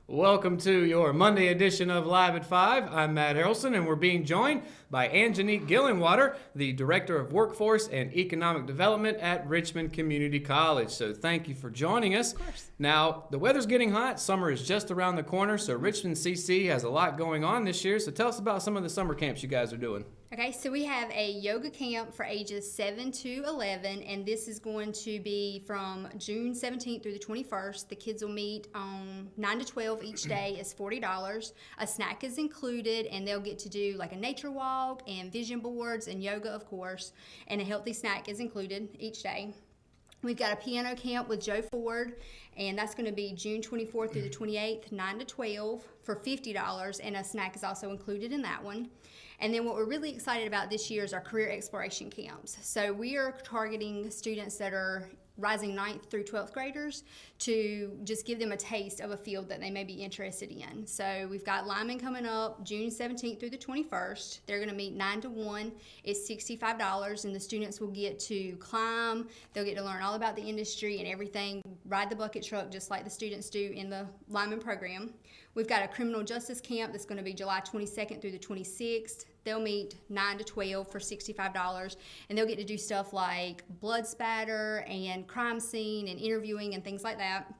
Welcome to your Monday edition of Live at 5. I'm Matt Harrelson, and we're being joined by Angineek Gillenwater, the Director of Workforce and Economic Development at Richmond Community College. So thank you for joining us. Of course. Now, the weather's getting hot. Summer is just around the corner, so Richmond CC has a lot going on this year. So tell us about some of the summer camps you guys are doing. Okay, so we have a yoga camp for ages 7 to 11, and this is going to be from June 17th through the 21st. The kids will meet on 9 to 12 each day. It's $40. A snack is included, and they'll get to do like a nature walk and vision boards and yoga, of course, and a healthy snack is included each day. We've got a piano camp with Joe Ford, and that's going to be June 24th through the 28th, 9 to 12 for $50, and a snack is also included in that one. And then what we're really excited about this year is our career exploration camps. So we are targeting students that are rising 9th through 12th graders to just give them a taste of a field that they may be interested in. So we've got linemen coming up June 17th through the 21st. They're going to meet 9 to 1. It's $65, and the students will get to climb. They'll get to learn all about the industry and everything, ride the bucket truck just like the students do in the lineman program. We've got a criminal justice camp that's going to be July 22nd through the 26th. They'll meet 9 to 12 for $65, and they'll get to do stuff like blood spatter and crime scene and interviewing and things like that.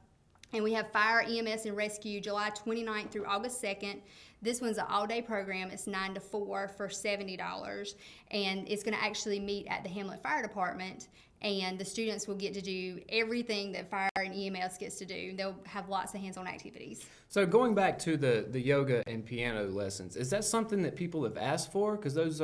And we have fire, EMS, and rescue July 29th through August 2nd. This one's an all-day program. It's 9 to 4 for $70, and it's going to actually meet at the Hamlet Fire Department. And the students will get to do everything that fire and EMS gets to do. They'll have lots of hands-on activities. So going back to the yoga and piano lessons, is that something that people have asked for? Because those,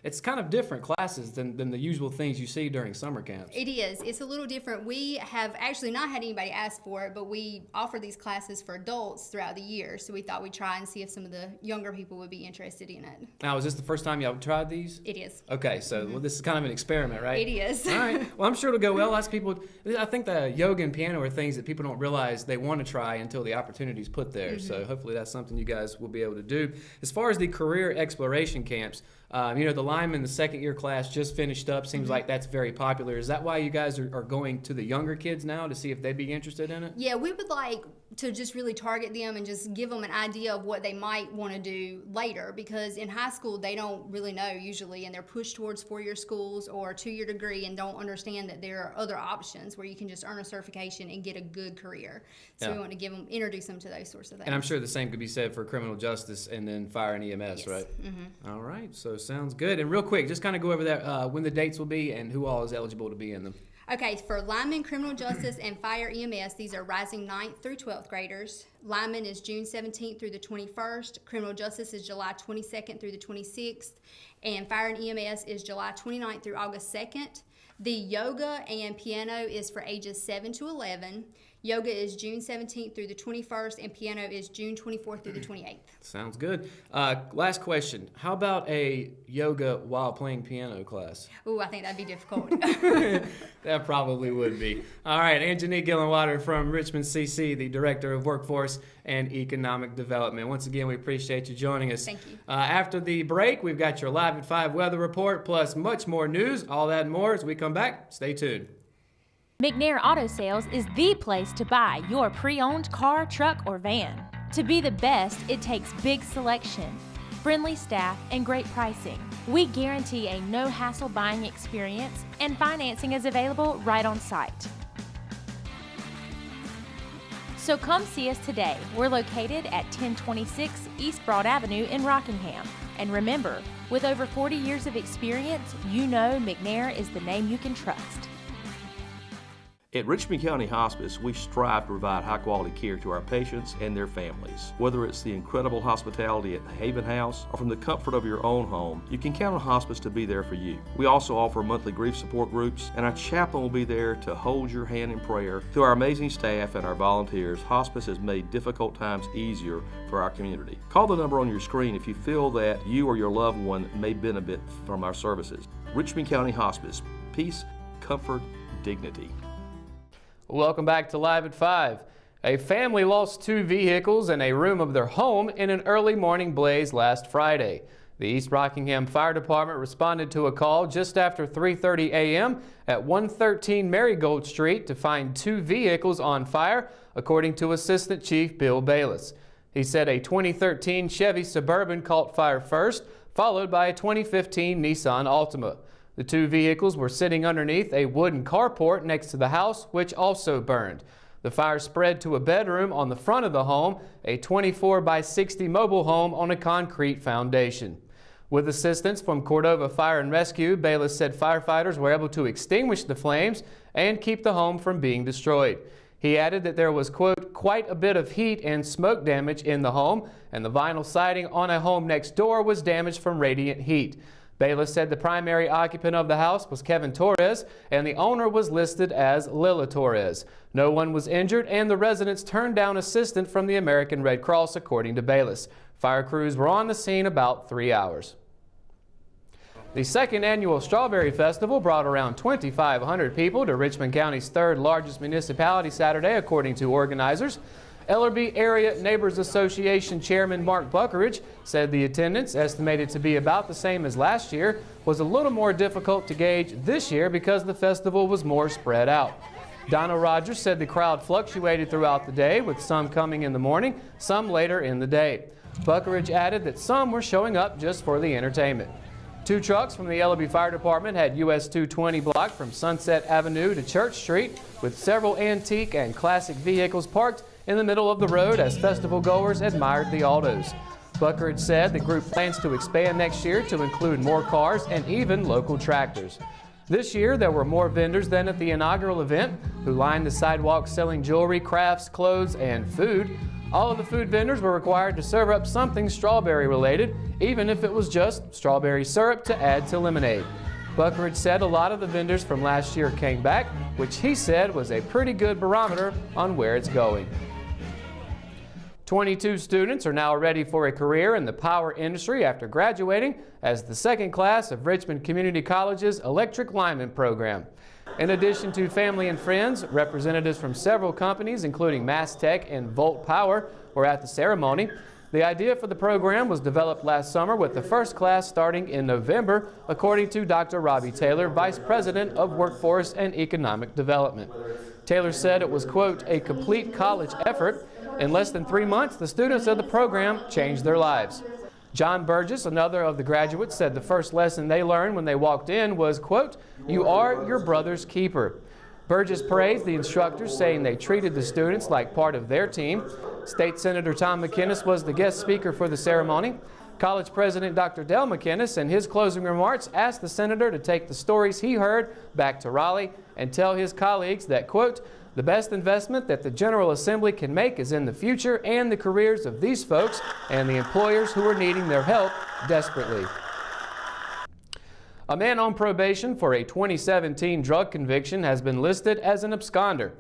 it's kind of different classes than the usual things you see during summer camps. It is. It's a little different. We have actually not had anybody ask for it, but we offer these classes for adults throughout the year. So we thought we'd try and see if some of the younger people would be interested in it. Now, is this the first time y'all tried these? It is. Okay, so well, this is kind of an experiment, right? It is. All right. Well, I'm sure it'll go well. Lots of people, I think the yoga and piano are things that people don't realize they want to try until the opportunity's put there. So hopefully that's something you guys will be able to do. As far as the career exploration camps, the lineman, the second year class just finished up. Seems like that's very popular. Is that why you guys are going to the younger kids now to see if they'd be interested in it? Yeah, we would like to just really target them and just give them an idea of what they might want to do later, because in high school they don't really know usually, and they're pushed towards four-year schools or a two-year degree and don't understand that there are other options where you can just earn a certification and get a good career. So we want to introduce them to those sorts of things. And I'm sure the same could be said for criminal justice and then fire and EMS, yes. Right? All right, so sounds good. And real quick, just kind of go over that, when the dates will be and who all is eligible to be in them. Okay, for lineman, criminal justice, and fire EMS, these are rising 9th through 12th graders. Lineman is June 17th through the 21st. Criminal justice is July 22nd through the 26th. And fire and EMS is July 29th through August 2nd. The yoga and piano is for ages 7 to 11. Yoga is June 17th through the 21st, and piano is June 24th through the 28th. Sounds good. Last question. How about a yoga while playing piano class? Ooh, I think that'd be difficult. That probably would be. All right, Angineek Gillenwater from Richmond CC, the Director of Workforce and Economic Development. Once again, we appreciate you joining us. Thank you. After the break, we've got your Live at 5 weather report, plus much more news. All that and more as we come back. Stay tuned. McNair Auto Sales is the place to buy your pre-owned car, truck, or van. To be the best, it takes big selection, friendly staff, and great pricing. We guarantee a no-hassle buying experience, and financing is available right on site. So come see us today. We're located at 1026 East Broad Avenue in Rockingham. And remember, with over 40 years of experience, you know McNair is the name you can trust. At Richmond County Hospice, we strive to provide high-quality care to our patients and their families. Whether it's the incredible hospitality at the Haven House or from the comfort of your own home, you can count on hospice to be there for you. We also offer monthly grief support groups, and our chaplain will be there to hold your hand in prayer. Through our amazing staff and our volunteers, hospice has made difficult times easier for our community. Call the number on your screen if you feel that you or your loved one may benefit from our services. Richmond County Hospice. Peace, comfort, dignity. Welcome back to Live at 5. A family lost 2 vehicles and a room of their home in an early morning blaze last Friday. The East Rockingham Fire Department responded to a call just after 3:30 a.m. at 113 Marigold Street to find 2 vehicles on fire, according to Assistant Chief Bill Bayless. He said a 2013 Chevy Suburban caught fire first, followed by a 2015 Nissan Altima. The 2 vehicles were sitting underneath a wooden carport next to the house, which also burned. The fire spread to a bedroom on the front of the home, a 24 by 60 mobile home on a concrete foundation. With assistance from Cordova Fire and Rescue, Bayless said firefighters were able to extinguish the flames and keep the home from being destroyed. He added that there was, quote, quite a bit of heat and smoke damage in the home, and the vinyl siding on a home next door was damaged from radiant heat. Bayless said the primary occupant of the house was Kevin Torres, and the owner was listed as Lila Torres. No one was injured, and the residents turned down assistance from the American Red Cross, according to Bayless. Fire crews were on the scene about 3 hours. The second annual Strawberry Festival brought around 2,500 people to Richmond County's 3rd largest municipality Saturday, according to organizers. Ellerbe Area Neighbors Association Chairman Mark Buckeridge said the attendance, estimated to be about the same as last year, was a little more difficult to gauge this year because the festival was more spread out. Donna Rogers said the crowd fluctuated throughout the day, with some coming in the morning, some later in the day. Buckeridge added that some were showing up just for the entertainment. 2 trucks from the Ellerbe Fire Department had US 220 blocked from Sunset Avenue to Church Street, with several antique and classic vehicles parked in the middle of the road as festival goers admired the autos. Buckeridge said the group plans to expand next year to include more cars and even local tractors. This year, there were more vendors than at the inaugural event, who lined the sidewalks selling jewelry, crafts, clothes, and food. All of the food vendors were required to serve up something strawberry related, even if it was just strawberry syrup to add to lemonade. Buckeridge said a lot of the vendors from last year came back, which he said was a pretty good barometer on where it's going. 22 students are now ready for a career in the power industry after graduating as the 2nd class of Richmond Community College's Electric Lineman program. In addition to family and friends, representatives from several companies, including Mass Tech and Volt Power, were at the ceremony. The idea for the program was developed last summer, with the first class starting in November, according to Dr. Robbie Taylor, Vice President of Workforce and Economic Development. Taylor said it was, quote, a complete college effort. In less than 3 months, the students of the program changed their lives. John Burgess, another of the graduates, said the first lesson they learned when they walked in was, quote, you are your brother's keeper. Burgess praised the instructors, saying they treated the students like part of their team. State Senator Tom McInnes was the guest speaker for the ceremony. College President Dr. Dale McInnes, in his closing remarks, asked the senator to take the stories he heard back to Raleigh and tell his colleagues that, quote, the best investment that the General Assembly can make is in the future and the careers of these folks and the employers who are needing their help desperately. A man on probation for a 2017 drug conviction has been listed as an absconder.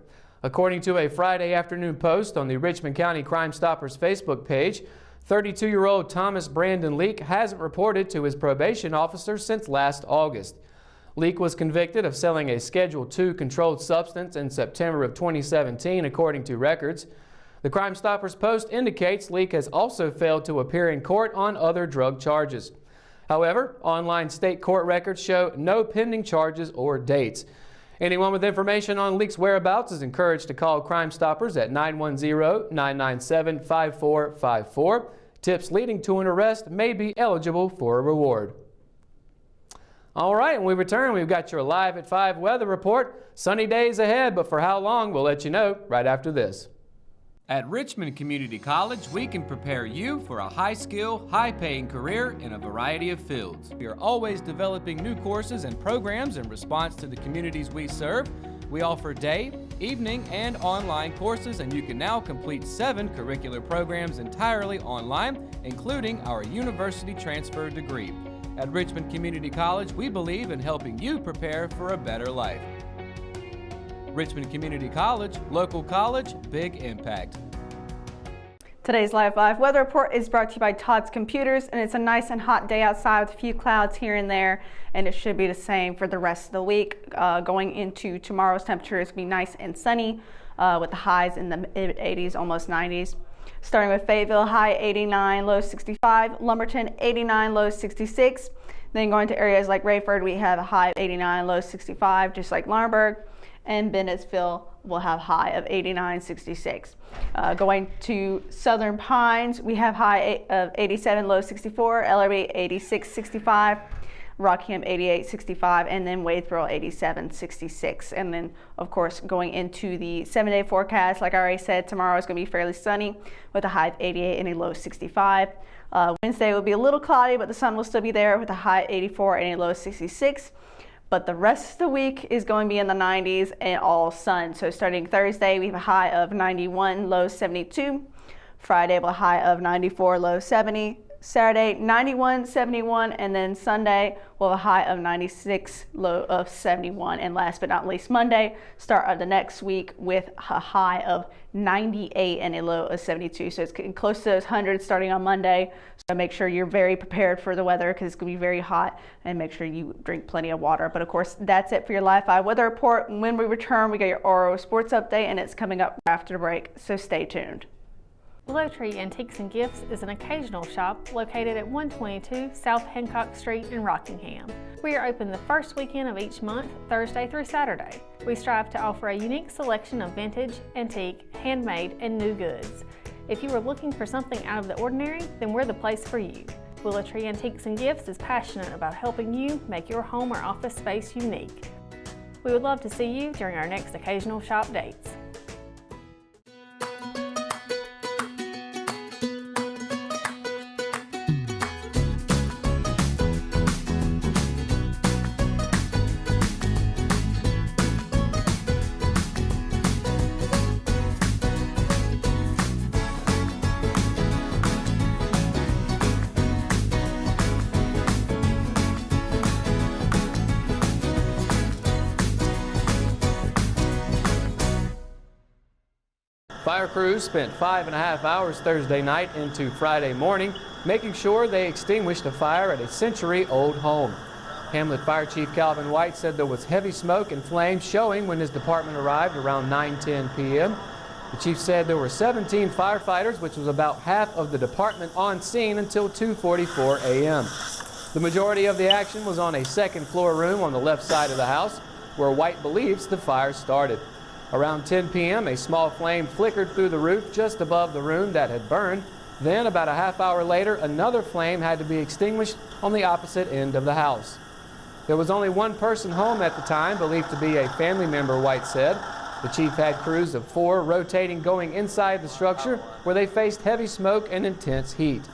According to a Friday afternoon post on the Richmond County Crime Stoppers Facebook page, 32-year-old Thomas Brandon Leak hasn't reported to his probation officer since last August. Leak was convicted of selling a Schedule II controlled substance in September of 2017, according to records. The Crime Stoppers post indicates Leak has also failed to appear in court on other drug charges. However, online state court records show no pending charges or dates. Anyone with information on Leak's whereabouts is encouraged to call Crime Stoppers at 910-997-5454. Tips leading to an arrest may be eligible for a reward. All right, when we return, we've got your Live at 5 weather report. Sunny days ahead, but for how long, we'll let you know right after this. At Richmond Community College, we can prepare you for a high-skill, high-paying career in a variety of fields. We are always developing new courses and programs in response to the communities we serve. We offer day, evening, and online courses, and you can now complete 7 curricular programs entirely online, including our university transfer degree. At Richmond Community College, we believe in helping you prepare for a better life. Richmond Community College, local college, big impact. Today's Live weather report is brought to you by Todd's Computers, and it's a nice and hot day outside with a few clouds here and there, and it should be the same for the rest of the week. Going into tomorrow's temperature is going to be nice and sunny with the highs in the mid-80s, almost 90s. Starting with Fayetteville, high 89, low 65. Lumberton, 89, low 66. Then going to areas like Rayford, we have a high of 89, low 65, just like Laurinburg. And Bennettsville will have high of 89, 66. Going to Southern Pines, we have high of 87, low 64. Ellerby, 86, 65. Rockingham 88, 65, and then Wadesboro 87, 66. And then, of course, going into the 7-day forecast, like I already said, tomorrow is going to be fairly sunny with a high of 88 and a low 65. Wednesday will be a little cloudy, but the sun will still be there with a high of 84 and a low 66. But the rest of the week is going to be in the 90s and all sun. So starting Thursday, we have a high of 91, low 72. Friday, we'll have a high of 94, low 70. Saturday, 91, 71, and then Sunday, we'll have a high of 96, low of 71. And last but not least, Monday, start of the next week with a high of 98 and a low of 72. So it's getting close to those hundreds starting on Monday. So make sure you're very prepared for the weather because it's going to be very hot, and make sure you drink plenty of water. But of course, that's it for your Live 5 weather report. When we return, we get your Oro Sports Update, and it's coming up after the break. So stay tuned. Willow Tree Antiques and Gifts is an occasional shop located at 122 South Hancock Street in Rockingham. We are open the first weekend of each month, Thursday through Saturday. We strive to offer a unique selection of vintage, antique, handmade, and new goods. If you are looking for something out of the ordinary, then we're the place for you. Willow Tree Antiques and Gifts is passionate about helping you make your home or office space unique. We would love to see you during our next occasional shop dates. Fire crews spent 5.5 hours Thursday night into Friday morning making sure they extinguished a fire at a century-old home. Hamlet Fire Chief Calvin White said there was heavy smoke and flames showing when his department arrived around 9:10 p.m. The chief said there were 17 firefighters, which was about half of the department on scene until 2:44 a.m. The majority of the action was on a second-floor room on the left side of the house, where White believes the fire started. Around 10 p.m., a small flame flickered through the roof just above the room that had burned. Then, about a half hour later, another flame had to be extinguished on the opposite end of the house. There was only one person home at the time, believed to be a family member, White said. The chief had crews of 4 rotating going inside the structure where they faced heavy smoke and intense heat.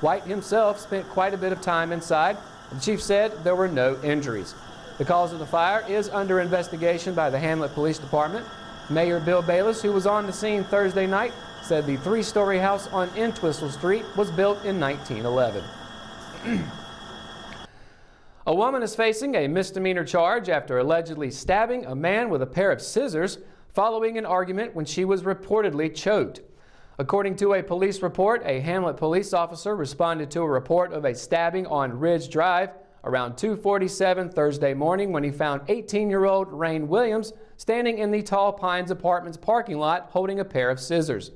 White himself spent quite a bit of time inside. The chief said there were no injuries. The cause of the fire is under investigation by the Hamlet Police Department. Mayor Bill Bayless, who was on the scene Thursday night, said the 3-story house on Entwistle Street was built in 1911. A woman is facing a misdemeanor charge after allegedly stabbing a man with a pair of scissors following an argument when she was reportedly choked. According to a police report, a Hamlet police officer responded to a report of a stabbing on Ridge Drive around 2:47 Thursday morning when he found 18-year-old Rain Williams standing in the Tall Pines Apartments parking lot holding a pair of scissors.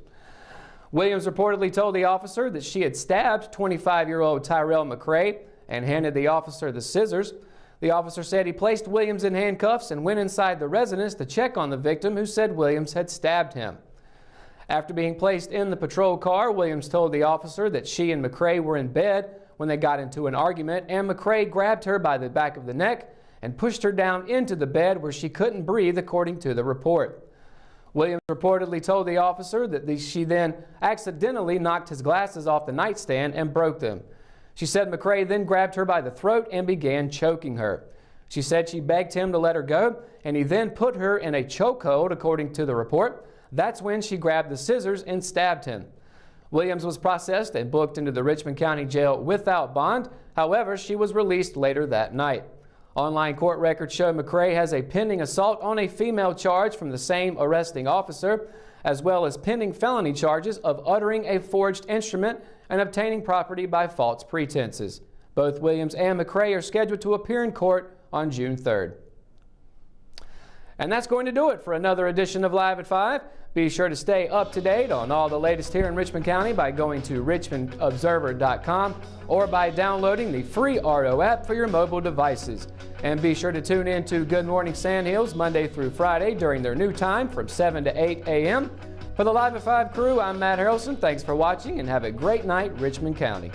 Williams reportedly told the officer that she had stabbed 25-year-old Tyrell McCray and handed the officer the scissors. The officer said he placed Williams in handcuffs and went inside the residence to check on the victim, who said Williams had stabbed him. After being placed in the patrol car, Williams told the officer that she and McCray were in bed when they got into an argument, and McCray grabbed her by the back of the neck and pushed her down into the bed where she couldn't breathe, according to the report. Williams reportedly told the officer that she then accidentally knocked his glasses off the nightstand and broke them. She said McCray then grabbed her by the throat and began choking her. She said she begged him to let her go, and he then put her in a chokehold, according to the report. That's when she grabbed the scissors and stabbed him. Williams was processed and booked into the Richmond County Jail without bond. However, she was released later that night. Online court records show McCray has a pending assault on a female charge from the same arresting officer, as well as pending felony charges of uttering a forged instrument and obtaining property by false pretenses. Both Williams and McCray are scheduled to appear in court on June 3rd. And that's going to do it for another edition of Live at 5. Be sure to stay up to date on all the latest here in Richmond County by going to richmondobserver.com or by downloading the free RO app for your mobile devices. And be sure to tune in to Good Morning Sandhills Monday through Friday during their new time from 7 to 8 a.m. For the Live at 5 crew, I'm Matt Harrelson. Thanks for watching and have a great night, Richmond County.